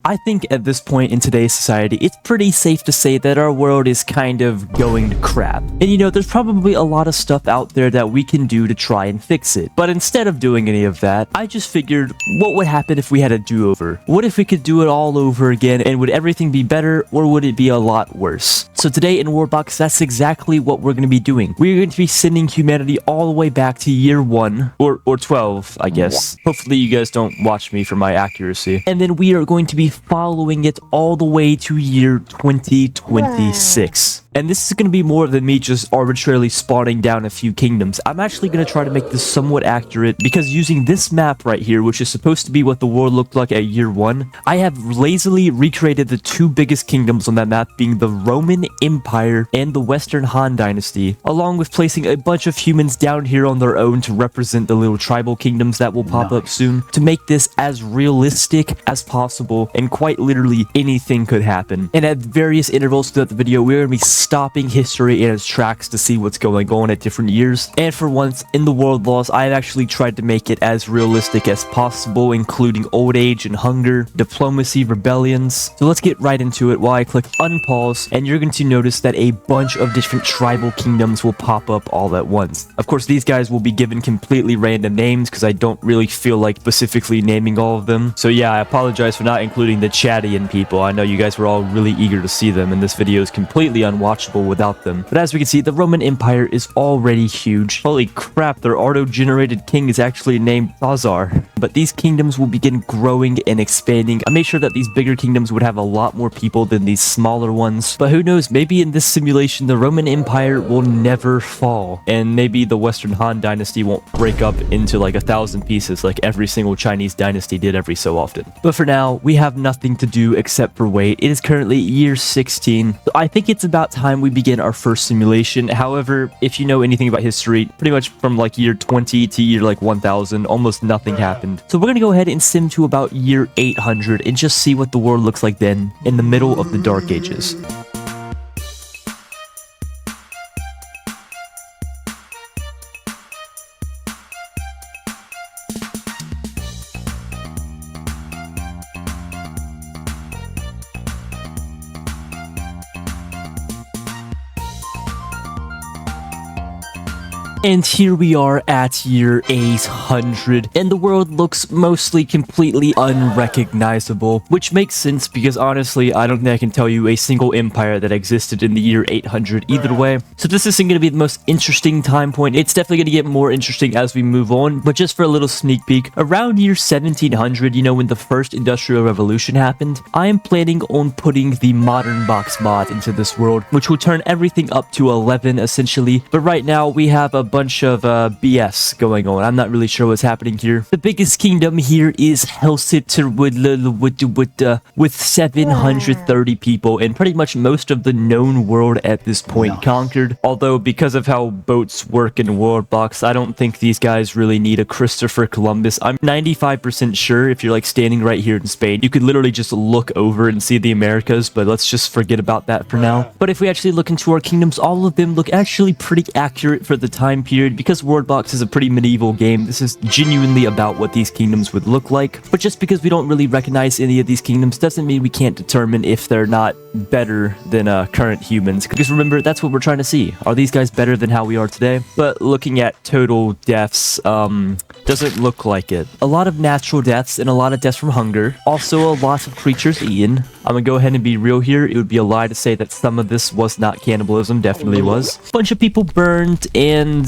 I think at this point in today's society, it's pretty safe to say that our world is kind of going to crap. And you know, there's probably a lot of stuff out there that we can do to try and fix it. But instead of doing any of that, I just figured, what would happen if we had a do-over? What if we could do it all over again, and would everything be better, or would it be a lot worse? So today in WorldBox, that's exactly what we're going to be doing. We're going to be sending humanity all the way back to year 1, or 12, I guess. Hopefully you guys don't watch me for my accuracy. And then we are going to be following it all the way to year 2026. And this is going to be more than me just arbitrarily spawning down a few kingdoms. I'm actually going to try to make this somewhat accurate, because using this map right here, which is supposed to be what the world looked like at year 1, I have lazily recreated the 2 biggest kingdoms on that map, being the Roman Empire and the Western Han Dynasty, along with placing a bunch of humans down here on their own to represent the little tribal kingdoms that will pop up soon, to make this as realistic as possible, and quite literally anything could happen. And at various intervals throughout the video, we're going to be stopping history in its tracks to see what's going on at different years. And for once in the world laws, I've actually tried to make it as realistic as possible, including old age and hunger, diplomacy, rebellions. So let's get right into it while I click unpause, and you're going to notice that a bunch of different tribal kingdoms will pop up all at once. Of course, these guys will be given completely random names because I don't really feel like specifically naming all of them. So yeah, I apologize for not including the Chadian people. I know you guys were all really eager to see them, and this video is completely unwatchable without them. But as we can see, the Roman Empire is already huge. Holy crap, their auto-generated king is actually named Thazar. But these kingdoms will begin growing and expanding. I made sure that these bigger kingdoms would have a lot more people than these smaller ones. But who knows, maybe in this simulation, the Roman Empire will never fall. And maybe the Western Han Dynasty won't break up into like 1,000 pieces like every single Chinese dynasty did every so often. But for now, we have nothing to do except for wait. It is currently year 16. So I think it's about time we begin our first simulation. However, if you know anything about history, pretty much from like year 20 to year like 1000, almost nothing happened. So we're gonna go ahead and sim to about year 800 and just see what the world looks like then, in the middle of the Dark Ages. And here we are at year 800, and the world looks mostly completely unrecognizable, which makes sense because honestly, I don't think I can tell you a single empire that existed in the year 800 either way. So this isn't going to be the most interesting time point. It's definitely going to get more interesting as we move on, but just for a little sneak peek, around year 1700, you know, when the first industrial revolution happened, I am planning on putting the modern box mod into this world, which will turn everything up to 11 essentially. But right now we have a bunch of BS going on. I'm not really sure what's happening here. The biggest kingdom here is Helsitter with 730 people, and pretty much most of the known world at this point conquered. Although because of how boats work in WorldBox, I don't think these guys really need a Christopher Columbus. I'm 95% sure if you're like standing right here in Spain, you could literally just look over and see the Americas, but let's just forget about that for now. But if we actually look into our kingdoms, all of them look actually pretty accurate for the time period. Because WorldBox is a pretty medieval game, this is genuinely about what these kingdoms would look like. But just because we don't really recognize any of these kingdoms doesn't mean we can't determine if they're not better than current humans. Because remember, that's what we're trying to see. Are these guys better than how we are today? But looking at total deaths, doesn't look like it. A lot of natural deaths and a lot of deaths from hunger. Also a lot of creatures eaten. I'm gonna go ahead and be real here. It would be a lie to say that some of this was not cannibalism. Definitely was. Bunch of people burned, and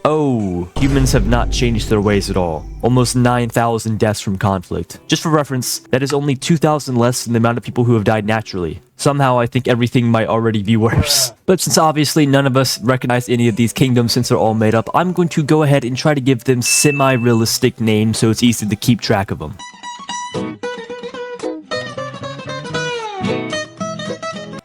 oh, humans have not changed their ways at all. Almost 9,000 deaths from conflict. Just for reference, that is only 2,000 less than the amount of people who have died naturally. Somehow I think everything might already be worse. But since obviously none of us recognize any of these kingdoms since they're all made up, I'm going to go ahead and try to give them semi-realistic names so it's easy to keep track of them.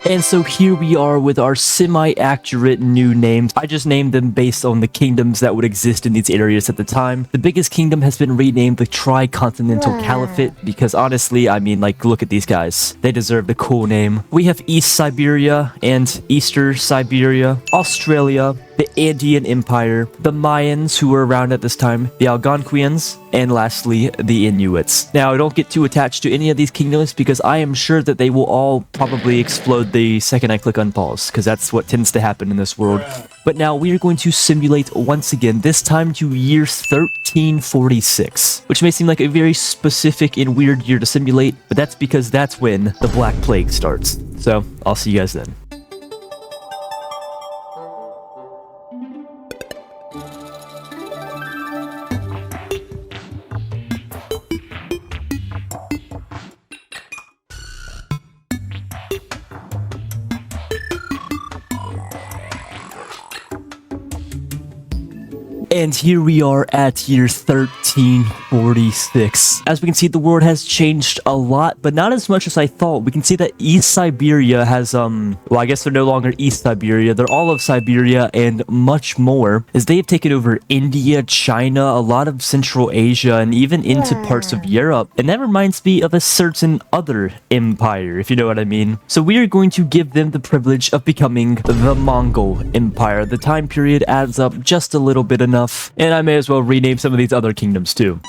And so here we are with our semi-accurate new names. I just named them based on the kingdoms that would exist in these areas at the time. The biggest kingdom has been renamed the Tri-Contental Caliphate because honestly, I mean, like, look at these guys. They deserve the cool name. We have East Siberia and Eastern Siberia, Australia, the Andean Empire, the Mayans who were around at this time, the Algonquians, and lastly, the Inuits. Now, don't get too attached to any of these kingdoms because I am sure that they will all probably explode the second I click unpause, because that's what tends to happen in this world. But now we are going to simulate once again, this time to year 1346, which may seem like a very specific and weird year to simulate, but that's because that's when the Black Plague starts. So, I'll see you guys then. And here we are at year 1346. As we can see, the world has changed a lot, but not as much as I thought. We can see that East Siberia has, well, I guess they're no longer East Siberia. They're all of Siberia and much more, as they have taken over India, China, a lot of Central Asia, and even into parts of Europe. And that reminds me of a certain other empire, if you know what I mean. So we are going to give them the privilege of becoming the Mongol Empire. The time period adds up just a little bit enough. And I may as well rename some of these other kingdoms too.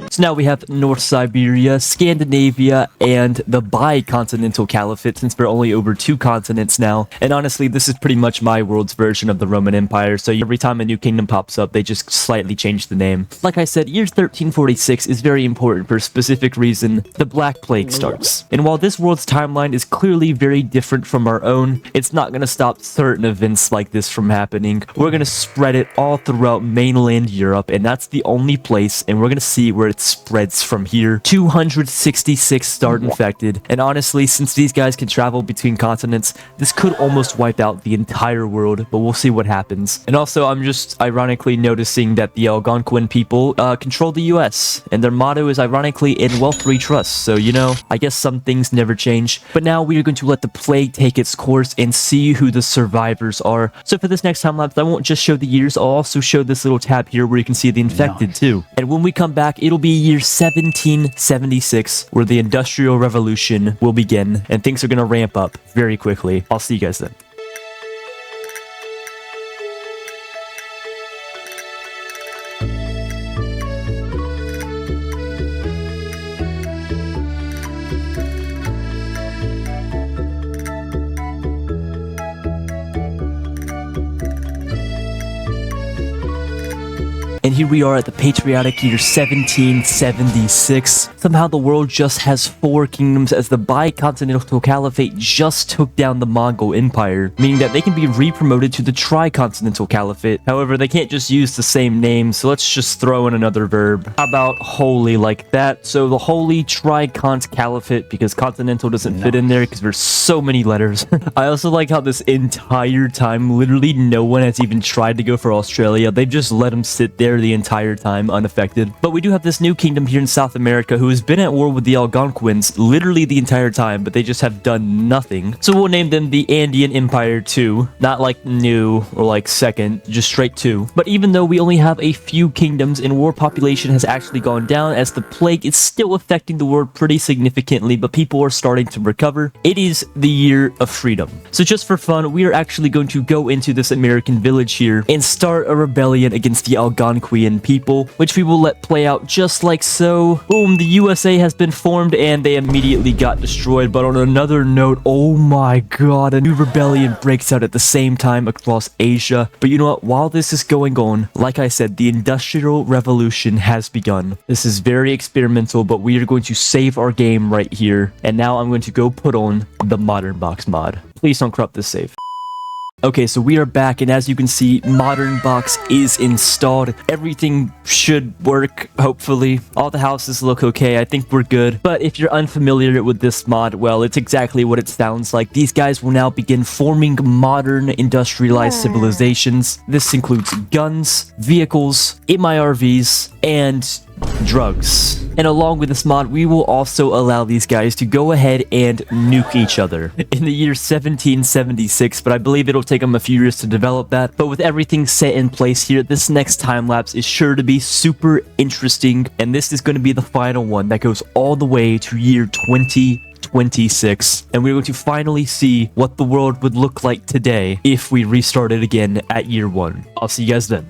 So now we have North Siberia, Scandinavia, and the bi-continental caliphate, since we're only over 2 continents now. And honestly, this is pretty much my world's version of the Roman Empire, so every time a new kingdom pops up, they just slightly change the name. Like I said, year 1346 is very important for a specific reason. The Black Plague starts. And while this world's timeline is clearly very different from our own, it's not going to stop certain events like this from happening. We're going to spread it all throughout mainland Europe, and that's the only place, and we're going to see where it's spreads from here. 266 start infected, and honestly, since these guys can travel between continents, this could almost wipe out the entire world, but we'll see what happens. And also, I'm just ironically noticing that the Algonquin people control the US, and their motto is ironically, in wealth we trust. So, you know, I guess some things never change. But now we are going to let the plague take its course and see who the survivors are. So for this next time lapse, I won't just show the years, I'll also show this little tab here where you can see the infected too. And when we come back, it'll be year 1776, where the Industrial Revolution will begin, and things are going to ramp up very quickly. I'll see you guys then. And here we are at the patriotic year 1776. Somehow the world just has 4 kingdoms, as the bi-continental caliphate just took down the Mongol Empire, meaning that they can be re-promoted to the tri-contental caliphate. However, they can't just use the same name, so let's just throw in another verb. How about holy, like that? So the holy tri-cont caliphate, because continental doesn't fit in there because there's so many letters. I also like how this entire time, literally no one has even tried to go for Australia. They've just let them sit there the entire time unaffected. But we do have this new kingdom here in South America who has been at war with the Algonquins literally the entire time, but they just have done nothing. So we'll name them the Andean Empire 2, not like new or like second, just straight 2. But even though we only have a few kingdoms and war population has actually gone down, as the plague is still affecting the world pretty significantly, but people are starting to recover, it is the year of freedom. So just for fun, we are actually going to go into this American village here and start a rebellion against the Algonquin people, which we will let play out just like so. Boom, the USA has been formed and they immediately got destroyed. But on another note, oh my god, a new rebellion breaks out at the same time across Asia. But you know what, while this is going on, like I said, the Industrial Revolution has begun. This is very experimental, but we are going to save our game right here. And now I'm going to go put on the Modern Box mod. Please don't corrupt this save. Okay, so we are back, and as you can see, Modern Box is installed. Everything should work, hopefully. All the houses look okay. I think we're good. But if you're unfamiliar with this mod, well, it's exactly what it sounds like. These guys will now begin forming modern industrialized civilizations. This includes guns, vehicles, MIRVs, and drugs. And along with this mod, we will also allow these guys to go ahead and nuke each other in the year 1776, but I believe it'll take them a few years to develop that. But with everything set in place here, this next time lapse is sure to be super interesting, and this is going to be the final one that goes all the way to year 2026. 2026, and we're going to finally see what the world would look like today if we restarted again at year 1. I'll see you guys then.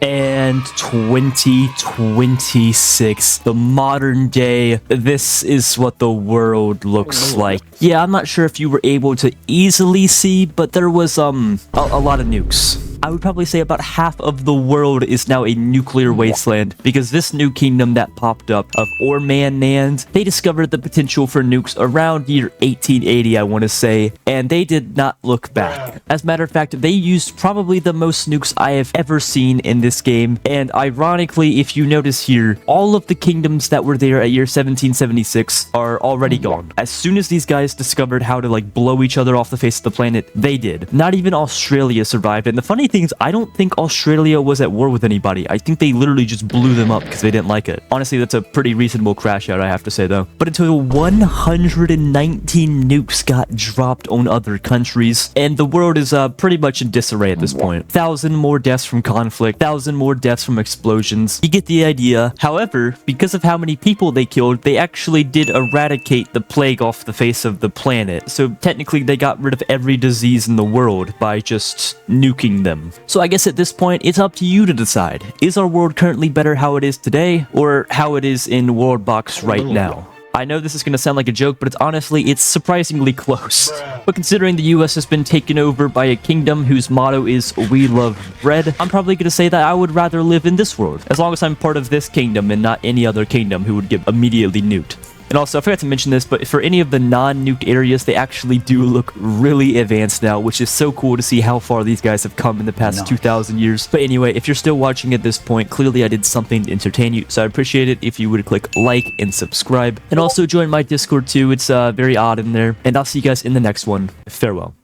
And 2026, the modern day, this is what the world looks like. Yeah, I'm not sure if you were able to easily see, but there was a lot of nukes. I would probably say about half of the world is now a nuclear wasteland, because this new kingdom that popped up of Orman-Nand, they discovered the potential for nukes around year 1880, I want to say, and they did not look back. As a matter of fact, they used probably the most nukes I have ever seen in this game, and ironically, if you notice here, all of the kingdoms that were there at year 1776 are already gone. As soon as these guys discovered how to like blow each other off the face of the planet, they did. Not even Australia survived, and the funny thing is, I don't think Australia was at war with anybody. I think they literally just blew them up because they didn't like it. Honestly, that's a pretty reasonable crash out, I have to say though. But in total, 119 nukes got dropped on other countries, and the world is pretty much in disarray at this point. 1,000 more deaths from conflict, 1,000 more deaths from explosions. You get the idea. However, because of how many people they killed, they actually did eradicate the plague off the face of the planet. So technically, they got rid of every disease in the world by just nuking them. So I guess at this point, it's up to you to decide. Is our world currently better how it is today, or how it is in WorldBox right now? I know this is going to sound like a joke, but it's surprisingly close. But considering the US has been taken over by a kingdom whose motto is "We love bread," I'm probably going to say that I would rather live in this world, as long as I'm part of this kingdom and not any other kingdom who would get immediately nuked. And also, I forgot to mention this, but for any of the non-nuked areas, they actually do look really advanced now, which is so cool to see how far these guys have come in the past 2,000 years. But anyway, if you're still watching at this point, clearly I did something to entertain you, so I'd appreciate it if you would click like and subscribe. And also join my Discord too, it's very odd in there. And I'll see you guys in the next one. Farewell.